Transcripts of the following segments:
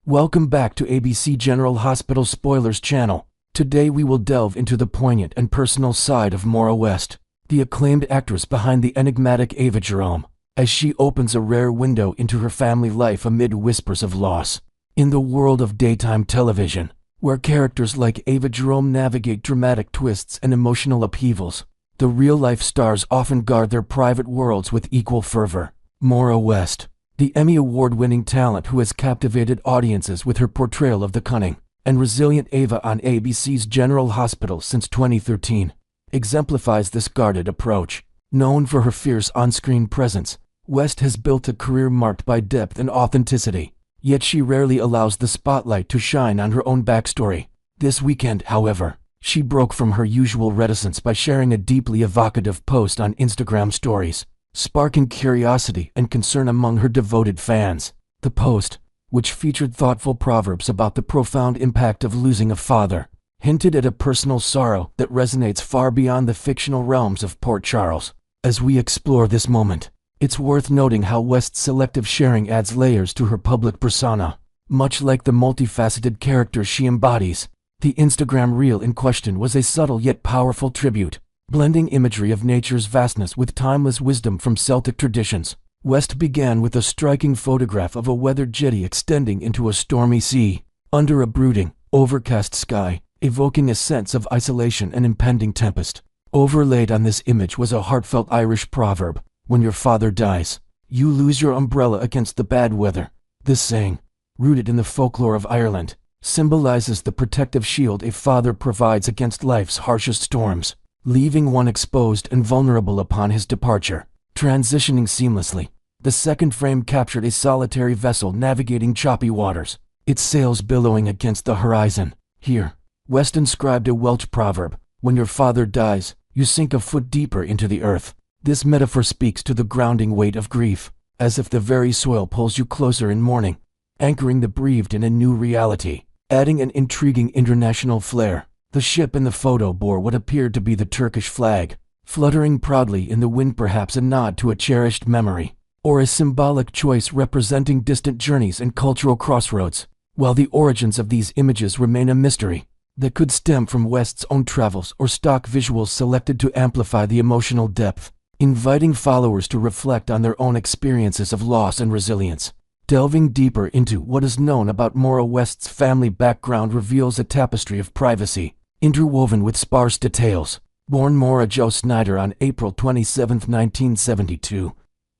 Welcome back to ABC General Hospital Spoilers channel. Today we will delve into the poignant and personal side of Maura West, the acclaimed actress behind the enigmatic Ava Jerome, as she opens a rare window into her family life amid whispers of loss. In the world of daytime television, where characters like Ava Jerome navigate dramatic twists and emotional upheavals, the real-life stars often guard their private worlds with equal fervor. Maura West, the Emmy Award-winning talent who has captivated audiences with her portrayal of the cunning and resilient Ava on ABC's General Hospital since 2013, exemplifies this guarded approach. Known for her fierce on-screen presence, West has built a career marked by depth and authenticity, yet she rarely allows the spotlight to shine on her own backstory. This weekend, however, she broke from her usual reticence by sharing a deeply evocative post on Instagram stories, sparking curiosity and concern among her devoted fans. The post, which featured thoughtful proverbs about the profound impact of losing a father, hinted at a personal sorrow that resonates far beyond the fictional realms of Port Charles. As we explore this moment, it's worth noting how West's selective sharing adds layers to her public persona. Much like the multifaceted character she embodies, the Instagram reel in question was a subtle yet powerful tribute, blending imagery of nature's vastness with timeless wisdom from Celtic traditions. West began with a striking photograph of a weathered jetty extending into a stormy sea, under a brooding, overcast sky, evoking a sense of isolation and impending tempest. Overlaid on this image was a heartfelt Irish proverb: "When your father dies, you lose your umbrella against the bad weather." This saying, rooted in the folklore of Ireland, symbolizes the protective shield a father provides against life's harshest storms, leaving one exposed and vulnerable upon his departure. Transitioning seamlessly, the second frame captured a solitary vessel navigating choppy waters, its sails billowing against the horizon. Here, West inscribed a Welsh proverb: "When your father dies, you sink a foot deeper into the earth." This metaphor speaks to the grounding weight of grief, as if the very soil pulls you closer in mourning, anchoring the bereaved in a new reality. Adding an intriguing international flair, the ship in the photo bore what appeared to be the Turkish flag, fluttering proudly in the wind, perhaps a nod to a cherished memory, or a symbolic choice representing distant journeys and cultural crossroads. While the origins of these images remain a mystery, that could stem from West's own travels or stock visuals selected to amplify the emotional depth, inviting followers to reflect on their own experiences of loss and resilience. Delving deeper into what is known about Maura West's family background reveals a tapestry of privacy, interwoven with sparse details. Born Maura Jo Snyder on April 27, 1972,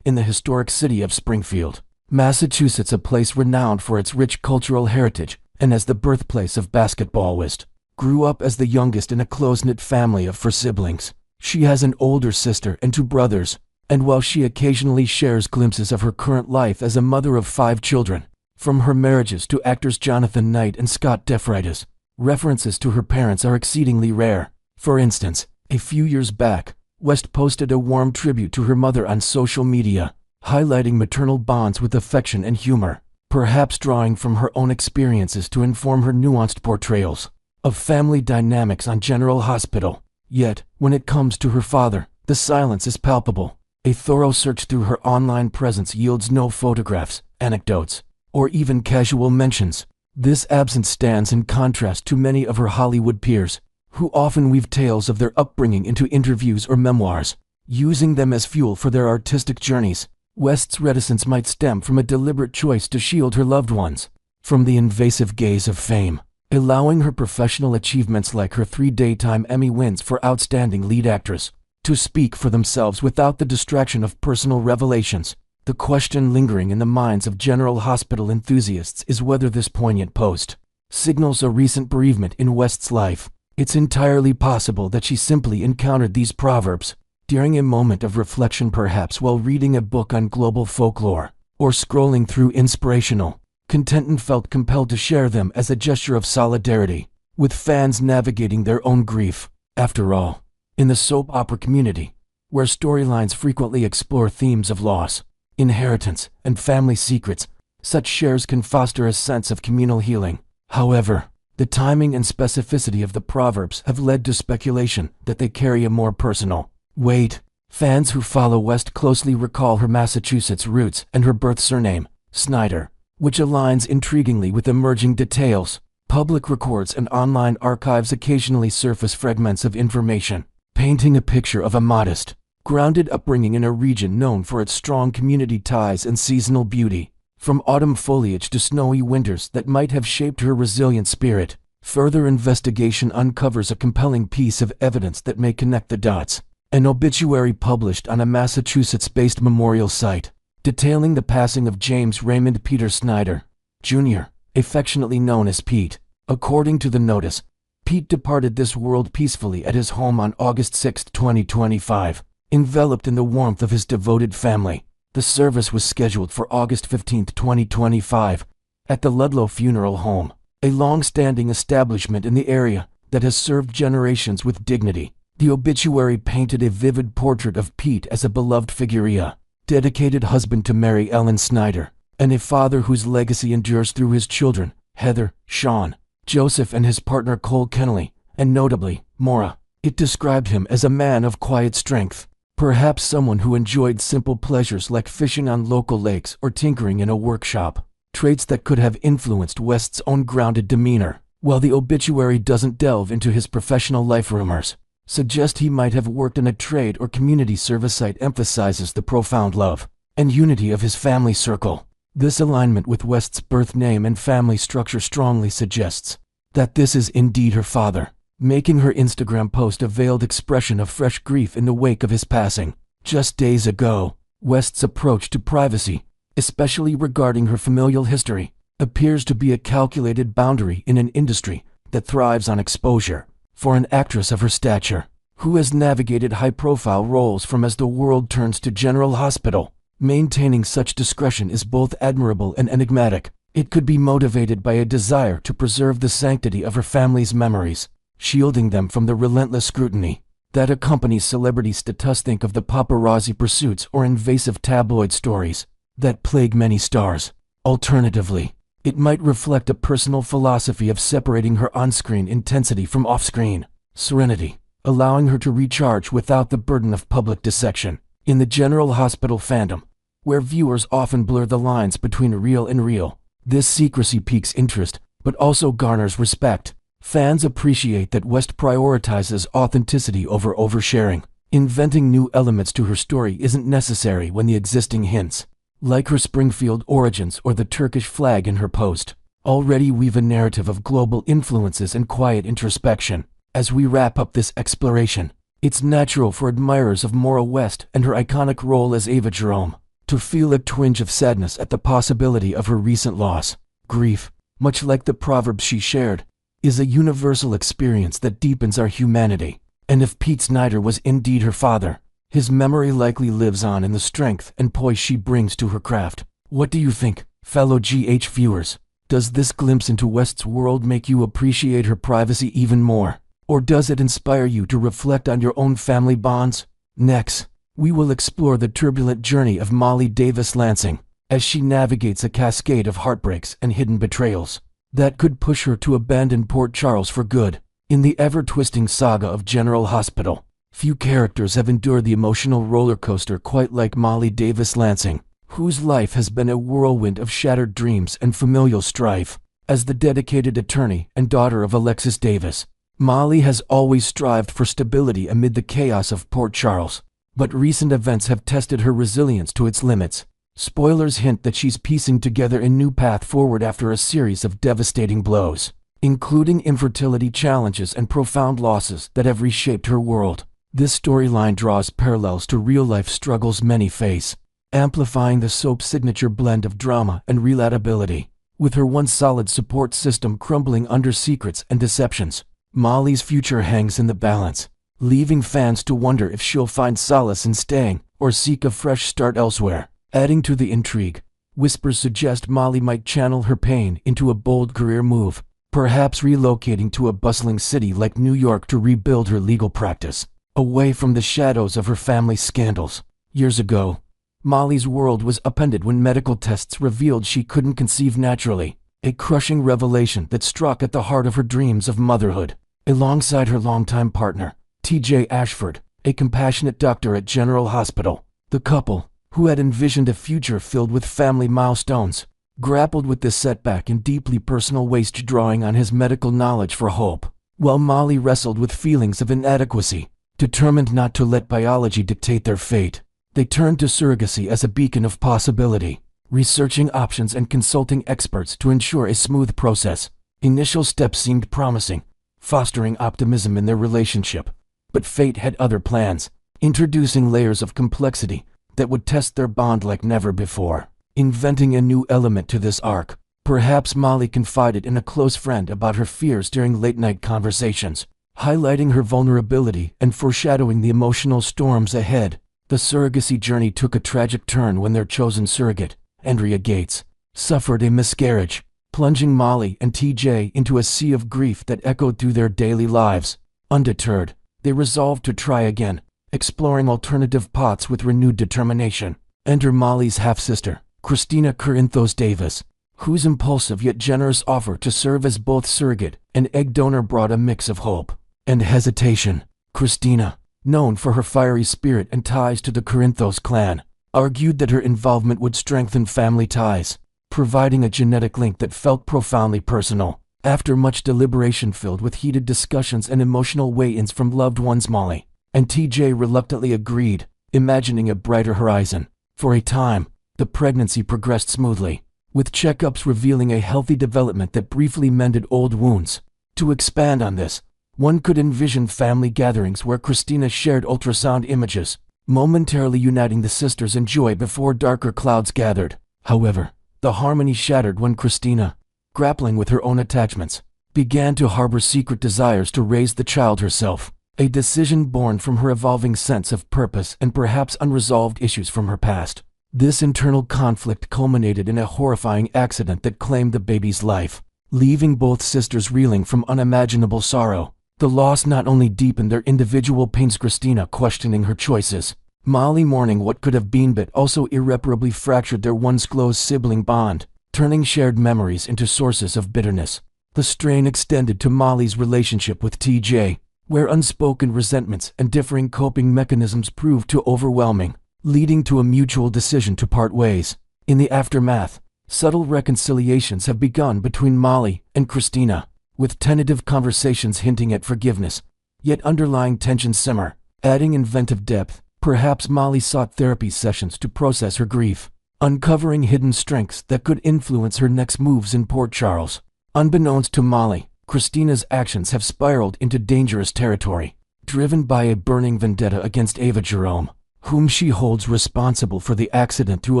in the historic city of Springfield, Massachusetts, a place renowned for its rich cultural heritage and as the birthplace of basketball. West grew up as the youngest in a close-knit family of four siblings. She has an older sister and two brothers, and while she occasionally shares glimpses of her current life as a mother of 5 children, from her marriages to actors Jonathan Knight and Scott Defreitas, references to her parents are exceedingly rare. For instance, a few years back, West posted a warm tribute to her mother on social media, highlighting maternal bonds with affection and humor, perhaps drawing from her own experiences to inform her nuanced portrayals of family dynamics on General Hospital. Yet, when it comes to her father, the silence is palpable. A thorough search through her online presence yields no photographs, anecdotes, or even casual mentions. This absence stands in contrast to many of her Hollywood peers, who often weave tales of their upbringing into interviews or memoirs, using them as fuel for their artistic journeys. West's reticence might stem from a deliberate choice to shield her loved ones from the invasive gaze of fame, allowing her professional achievements like her 3 daytime Emmy wins for Outstanding Lead Actress to speak for themselves without the distraction of personal revelations. The question lingering in the minds of General Hospital enthusiasts is whether this poignant post signals a recent bereavement in West's life. It's entirely possible that she simply encountered these proverbs during a moment of reflection, perhaps while reading a book on global folklore, or scrolling through inspirational content, and felt compelled to share them as a gesture of solidarity with fans navigating their own grief. After all, in the soap opera community, where storylines frequently explore themes of loss, inheritance, and family secrets, such shares can foster a sense of communal healing. However, the timing and specificity of the proverbs have led to speculation that they carry a more personal weight. Fans who follow West closely recall her Massachusetts roots and her birth surname, Snyder, which aligns intriguingly with emerging details. Public records and online archives occasionally surface fragments of information, painting a picture of a modest, grounded upbringing in a region known for its strong community ties and seasonal beauty. From autumn foliage to snowy winters that might have shaped her resilient spirit, further investigation uncovers a compelling piece of evidence that may connect the dots. An obituary published on a Massachusetts-based memorial site, detailing the passing of James Raymond Peter Snyder, Jr., affectionately known as Pete. According to the notice, Pete departed this world peacefully at his home on August 6, 2025, enveloped in the warmth of his devoted family. The service was scheduled for August 15, 2025, at the Ludlow Funeral Home, a long-standing establishment in the area that has served generations with dignity. The obituary painted a vivid portrait of Pete as a beloved figure, dedicated husband to Mary Ellen Snyder, and a father whose legacy endures through his children, Heather, Sean, Joseph, and his partner Cole Kennelly, and notably, Maura. It described him as a man of quiet strength, perhaps someone who enjoyed simple pleasures like fishing on local lakes or tinkering in a workshop, traits that could have influenced West's own grounded demeanor. While the obituary doesn't delve into his professional life, rumors suggest he might have worked in a trade or community service site emphasizes the profound love and unity of his family circle. This alignment with West's birth name and family structure strongly suggests that this is indeed her father, making her Instagram post a veiled expression of fresh grief in the wake of his passing. Just days ago, West's approach to privacy, especially regarding her familial history, appears to be a calculated boundary in an industry that thrives on exposure. For an actress of her stature, who has navigated high-profile roles from As the World Turns to General Hospital, maintaining such discretion is both admirable and enigmatic. It could be motivated by a desire to preserve the sanctity of her family's memories, shielding them from the relentless scrutiny that accompanies celebrities. Think of the paparazzi pursuits or invasive tabloid stories that plague many stars. Alternatively, it might reflect a personal philosophy of separating her on-screen intensity from off-screen serenity, allowing her to recharge without the burden of public dissection. In the General Hospital fandom, where viewers often blur the lines between real and real, this secrecy piques interest, but also garners respect. Fans appreciate that West prioritizes authenticity over oversharing. Inventing new elements to her story isn't necessary when the existing hints, like her Springfield origins or the Turkish flag in her post, already weave a narrative of global influences and quiet introspection. As we wrap up this exploration, it's natural for admirers of Maura West and her iconic role as Ava Jerome to feel a twinge of sadness at the possibility of her recent loss. Grief, much like the proverbs she shared, is a universal experience that deepens our humanity. And if Pete Snyder was indeed her father, his memory likely lives on in the strength and poise she brings to her craft. What do you think, fellow GH viewers? Does this glimpse into West's world make you appreciate her privacy even more? Or does it inspire you to reflect on your own family bonds? Next, we will explore the turbulent journey of Molly Davis-Lansing as she navigates a cascade of heartbreaks and hidden betrayals that could push her to abandon Port Charles for good. In the ever-twisting saga of General Hospital, few characters have endured the emotional roller coaster quite like Molly Davis-Lansing, whose life has been a whirlwind of shattered dreams and familial strife. As the dedicated attorney and daughter of Alexis Davis, Molly has always strived for stability amid the chaos of Port Charles, but recent events have tested her resilience to its limits. Spoilers hint that she's piecing together a new path forward after a series of devastating blows, including infertility challenges and profound losses that have reshaped her world. This storyline draws parallels to real-life struggles many face, amplifying the soap's signature blend of drama and relatability. With her once solid support system crumbling under secrets and deceptions, Molly's future hangs in the balance, leaving fans to wonder if she'll find solace in staying or seek a fresh start elsewhere. Adding to the intrigue, whispers suggest Molly might channel her pain into a bold career move, perhaps relocating to a bustling city like New York to rebuild her legal practice, away from the shadows of her family's scandals. Years ago, Molly's world was upended when medical tests revealed she couldn't conceive naturally, a crushing revelation that struck at the heart of her dreams of motherhood. Alongside her longtime partner, T.J. Ashford, a compassionate doctor at General Hospital, the couple, who had envisioned a future filled with family milestones, grappled with this setback in deeply personal ways, drawing on his medical knowledge for hope, while Molly wrestled with feelings of inadequacy. Determined not to let biology dictate their fate, they turned to surrogacy as a beacon of possibility, researching options and consulting experts to ensure a smooth process. Initial steps seemed promising, fostering optimism in their relationship, but fate had other plans, introducing layers of complexity that would test their bond like never before. Inventing a new element to this arc, perhaps Molly confided in a close friend about her fears during late-night conversations, highlighting her vulnerability and foreshadowing the emotional storms ahead. The surrogacy journey took a tragic turn when their chosen surrogate, Andrea Gates, suffered a miscarriage, plunging Molly and TJ into a sea of grief that echoed through their daily lives. Undeterred, they resolved to try again, exploring alternative paths with renewed determination. Enter Molly's half-sister, Christina Corinthos Davis, whose impulsive yet generous offer to serve as both surrogate and egg donor brought a mix of hope and hesitation. Christina, known for her fiery spirit and ties to the Corinthos clan, argued that her involvement would strengthen family ties, providing a genetic link that felt profoundly personal. After much deliberation filled with heated discussions and emotional weigh-ins from loved ones, Molly and TJ reluctantly agreed, imagining a brighter horizon. For a time, the pregnancy progressed smoothly, with checkups revealing a healthy development that briefly mended old wounds. To expand on this, one could envision family gatherings where Christina shared ultrasound images, momentarily uniting the sisters in joy before darker clouds gathered. However, the harmony shattered when Christina, grappling with her own attachments, began to harbor secret desires to raise the child herself, a decision born from her evolving sense of purpose and perhaps unresolved issues from her past. This internal conflict culminated in a horrifying accident that claimed the baby's life, leaving both sisters reeling from unimaginable sorrow. The loss not only deepened their individual pains, Christina questioning her choices, Molly mourning what could have been, but also irreparably fractured their once close sibling bond, turning shared memories into sources of bitterness. The strain extended to Molly's relationship with TJ, where unspoken resentments and differing coping mechanisms proved too overwhelming, leading to a mutual decision to part ways. In the aftermath, subtle reconciliations have begun between Molly and Christina, with tentative conversations hinting at forgiveness, yet underlying tensions simmer, adding inventive depth. Perhaps Molly sought therapy sessions to process her grief, uncovering hidden strengths that could influence her next moves in Port Charles. Unbeknownst to Molly, Christina's actions have spiraled into dangerous territory, driven by a burning vendetta against Ava Jerome, whom she holds responsible for the accident through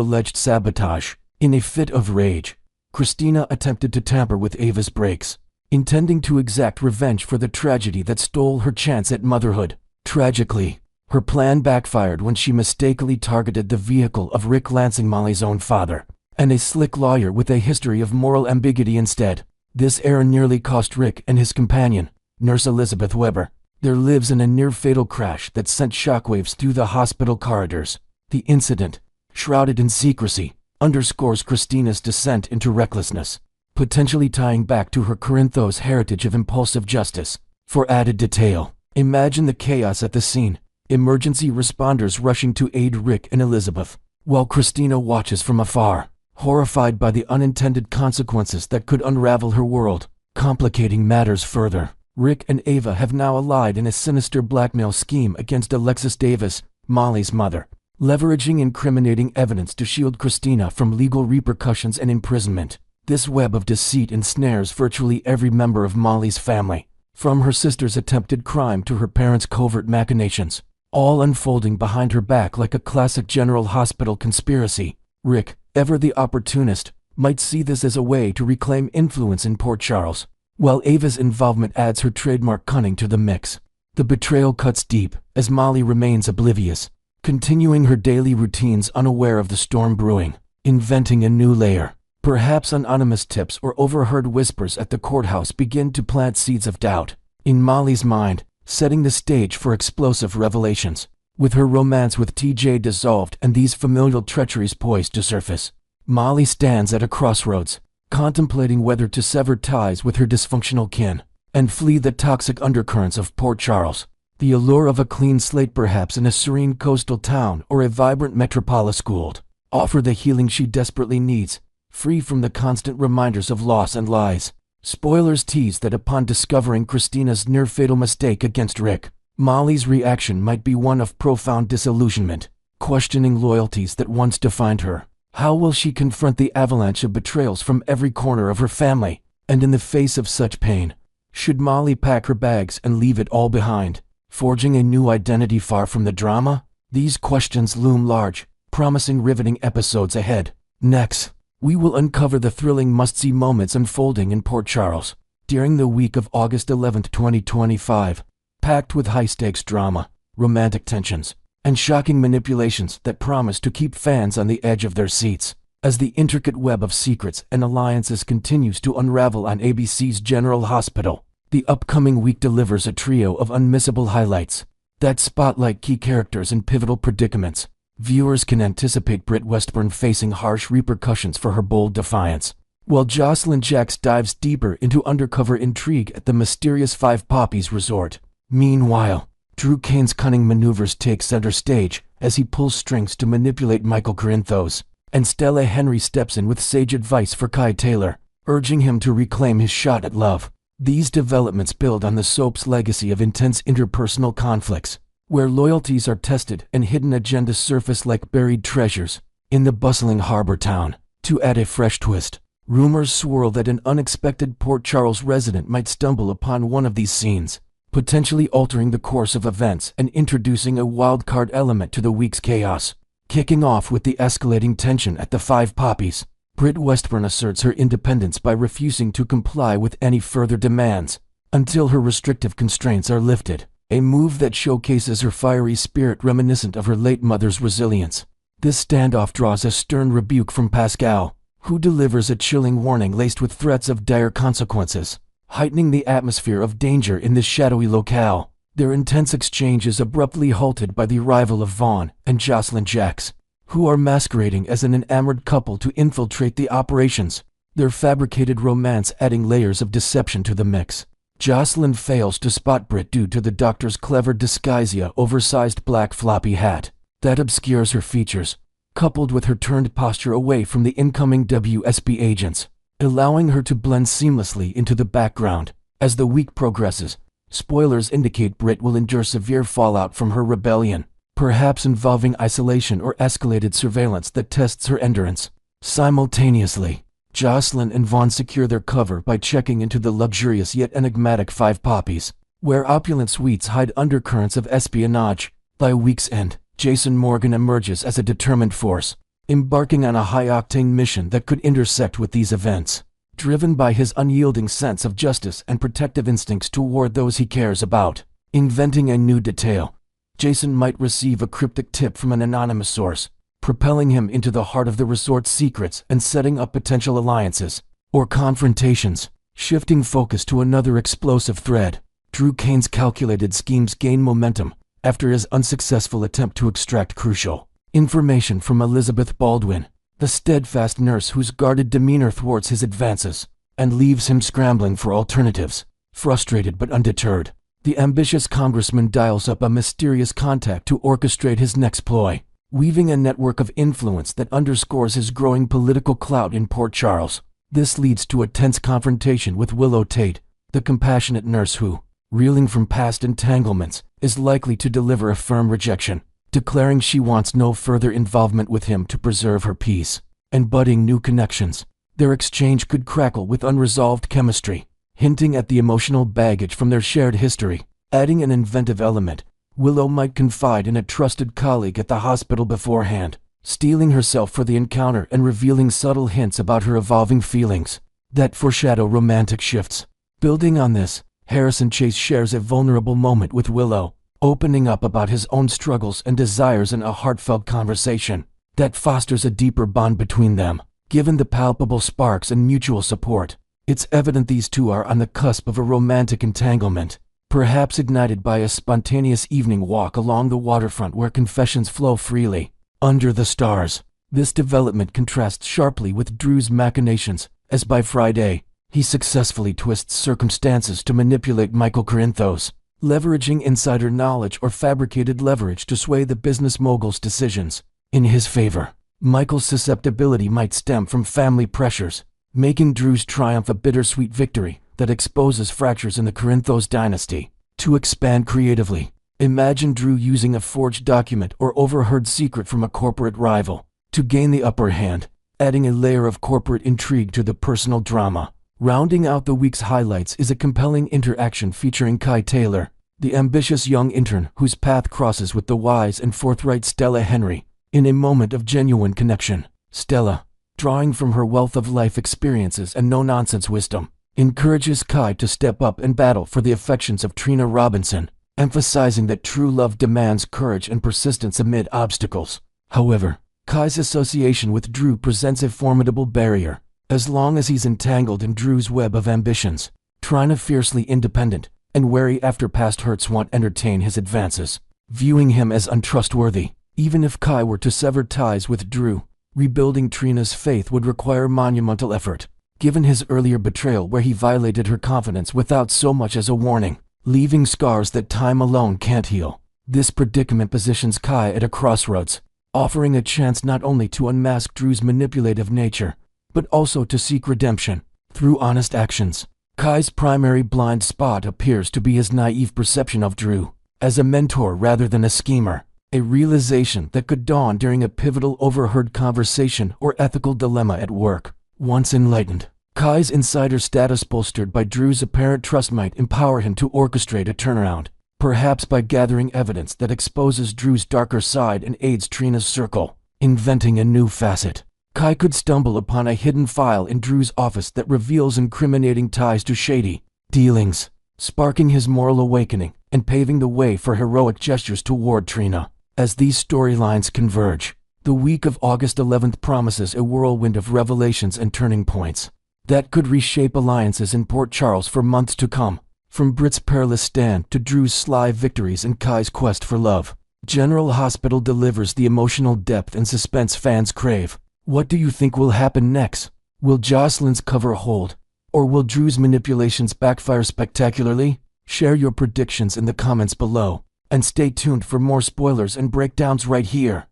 alleged sabotage. In a fit of rage, Christina attempted to tamper with Ava's brakes, intending to exact revenge for the tragedy that stole her chance at motherhood. Tragically, her plan backfired when she mistakenly targeted the vehicle of Rick Lansing, Molly's own father, and a slick lawyer with a history of moral ambiguity instead. This error nearly cost Rick and his companion, Nurse Elizabeth Weber, their lives in a near-fatal crash that sent shockwaves through the hospital corridors. The incident, shrouded in secrecy, underscores Christina's descent into recklessness, potentially tying back to her Corinthos heritage of impulsive justice. For added detail, imagine the chaos at the scene. Emergency responders rushing to aid Rick and Elizabeth, while Christina watches from afar, horrified by the unintended consequences that could unravel her world. Complicating matters further, Rick and Ava have now allied in a sinister blackmail scheme against Alexis Davis, Molly's mother, leveraging incriminating evidence to shield Christina from legal repercussions and imprisonment. This web of deceit ensnares virtually every member of Molly's family, from her sister's attempted crime to her parents' covert machinations, all unfolding behind her back like a classic General Hospital conspiracy. Rick, ever the opportunist, might see this as a way to reclaim influence in Port Charles, while Ava's involvement adds her trademark cunning to the mix. The betrayal cuts deep, as Molly remains oblivious, continuing her daily routines unaware of the storm brewing. Inventing a new layer. Perhaps anonymous tips or overheard whispers at the courthouse begin to plant seeds of doubt in Molly's mind, setting the stage for explosive revelations. With her romance with TJ dissolved and these familial treacheries poised to surface, Molly stands at a crossroads, contemplating whether to sever ties with her dysfunctional kin and flee the toxic undercurrents of Port Charles. The allure of a clean slate, perhaps in a serene coastal town or a vibrant metropolis, could offer the healing she desperately needs. free from the constant reminders of loss and lies. Spoilers tease that upon discovering Christina's near-fatal mistake against Rick, Molly's reaction might be one of profound disillusionment, questioning loyalties that once defined her. How will she confront the avalanche of betrayals from every corner of her family? And in the face of such pain, should Molly pack her bags and leave it all behind, forging a new identity far from the drama? These questions loom large, promising riveting episodes ahead. Next, we will uncover the thrilling must-see moments unfolding in Port Charles during the week of August 11, 2025, packed with high-stakes drama, romantic tensions, and shocking manipulations that promise to keep fans on the edge of their seats. As the intricate web of secrets and alliances continues to unravel on ABC's General Hospital, the upcoming week delivers a trio of unmissable highlights that spotlight key characters and pivotal predicaments. Viewers can anticipate Britt Westburn facing harsh repercussions for her bold defiance, while Jocelyn Jacks dives deeper into undercover intrigue at the mysterious Five Poppies resort. Meanwhile, Drew Kane's cunning maneuvers take center stage as he pulls strings to manipulate Michael Corinthos, and Stella Henry steps in with sage advice for Kai Taylor, urging him to reclaim his shot at love. These developments build on the soap's legacy of intense interpersonal conflicts, where loyalties are tested and hidden agendas surface like buried treasures. In the bustling harbor town, to add a fresh twist, rumors swirl that an unexpected Port Charles resident might stumble upon one of these scenes, potentially altering the course of events and introducing a wildcard element to the week's chaos. Kicking off with the escalating tension at the Five Poppies, Britt Westburn asserts her independence by refusing to comply with any further demands until her restrictive constraints are lifted, a move that showcases her fiery spirit reminiscent of her late mother's resilience. This standoff draws a stern rebuke from Pascal, who delivers a chilling warning laced with threats of dire consequences, heightening the atmosphere of danger in this shadowy locale. Their intense exchange is abruptly halted by the arrival of Vaughn and Jocelyn Jacks, who are masquerading as an enamored couple to infiltrate the operations, their fabricated romance adding layers of deception to the mix. Jocelyn fails to spot Britt due to the doctor's clever disguise oversized black floppy hat that obscures her features, coupled with her turned posture away from the incoming WSB agents, allowing her to blend seamlessly into the background. As the week progresses, spoilers indicate Britt will endure severe fallout from her rebellion, perhaps involving isolation or escalated surveillance that tests her endurance. Simultaneously, Jocelyn and Vaughn secure their cover by checking into the luxurious yet enigmatic Five Poppies, where opulent suites hide undercurrents of espionage. By week's end, Jason Morgan emerges as a determined force, embarking on a high-octane mission that could intersect with these events. Driven by his unyielding sense of justice and protective instincts toward those he cares about. Inventing a new detail, Jason might receive a cryptic tip from an anonymous source, propelling him into the heart of the resort's secrets and setting up potential alliances or confrontations. Shifting focus to another explosive thread, Drew Kane's calculated schemes gain momentum after his unsuccessful attempt to extract crucial information from Elizabeth Baldwin, the steadfast nurse whose guarded demeanor thwarts his advances and leaves him scrambling for alternatives. Frustrated but undeterred, the ambitious congressman dials up a mysterious contact to orchestrate his next ploy, weaving a network of influence that underscores his growing political clout in Port Charles. This leads to a tense confrontation with Willow Tate, the compassionate nurse who, reeling from past entanglements, is likely to deliver a firm rejection, declaring she wants no further involvement with him to preserve her peace. And budding new connections, their exchange could crackle with unresolved chemistry, hinting at the emotional baggage from their shared history. Adding an inventive element, Willow might confide in a trusted colleague at the hospital beforehand, steeling herself for the encounter and revealing subtle hints about her evolving feelings that foreshadow romantic shifts. Building on this, Harrison Chase shares a vulnerable moment with Willow, opening up about his own struggles and desires in a heartfelt conversation that fosters a deeper bond between them. Given the palpable sparks and mutual support, it's evident these two are on the cusp of a romantic entanglement, perhaps ignited by a spontaneous evening walk along the waterfront where confessions flow freely. Under the stars, this development contrasts sharply with Drew's machinations, as by Friday, he successfully twists circumstances to manipulate Michael Corinthos, leveraging insider knowledge or fabricated leverage to sway the business mogul's decisions in his favor. Michael's susceptibility might stem from family pressures, making Drew's triumph a bittersweet victory that exposes fractures in the Corinthos dynasty. To expand creatively, imagine Drew using a forged document or overheard secret from a corporate rival to gain the upper hand, adding a layer of corporate intrigue to the personal drama. Rounding out the week's highlights is a compelling interaction featuring Kai Taylor, the ambitious young intern whose path crosses with the wise and forthright Stella Henry. In a moment of genuine connection, Stella, drawing from her wealth of life experiences and no-nonsense wisdom, encourages Kai to step up and battle for the affections of Trina Robinson, emphasizing that true love demands courage and persistence amid obstacles. However, Kai's association with Drew presents a formidable barrier. As long as he's entangled in Drew's web of ambitions, Trina, fiercely independent and wary after past hurts, won't entertain his advances, viewing him as untrustworthy. Even if Kai were to sever ties with Drew, rebuilding Trina's faith would require monumental effort, given his earlier betrayal where he violated her confidence without so much as a warning, leaving scars that time alone can't heal. This predicament positions Kai at a crossroads, offering a chance not only to unmask Drew's manipulative nature, but also to seek redemption through honest actions. Kai's primary blind spot appears to be his naive perception of Drew as a mentor rather than a schemer, a realization that could dawn during a pivotal overheard conversation or ethical dilemma at work. Once enlightened, Kai's insider status bolstered by Drew's apparent trust might empower him to orchestrate a turnaround, perhaps by gathering evidence that exposes Drew's darker side and aids Trina's circle. Inventing a new facet, Kai could stumble upon a hidden file in Drew's office that reveals incriminating ties to shady dealings, sparking his moral awakening and paving the way for heroic gestures toward Trina. As these storylines converge, the week of August 11th promises a whirlwind of revelations and turning points that could reshape alliances in Port Charles for months to come. From Britt's perilous stand to Drew's sly victories and Kai's quest for love, General Hospital delivers the emotional depth and suspense fans crave. What do you think will happen next? Will Jocelyn's cover hold? Or will Drew's manipulations backfire spectacularly? Share your predictions in the comments below, and stay tuned for more spoilers and breakdowns right here.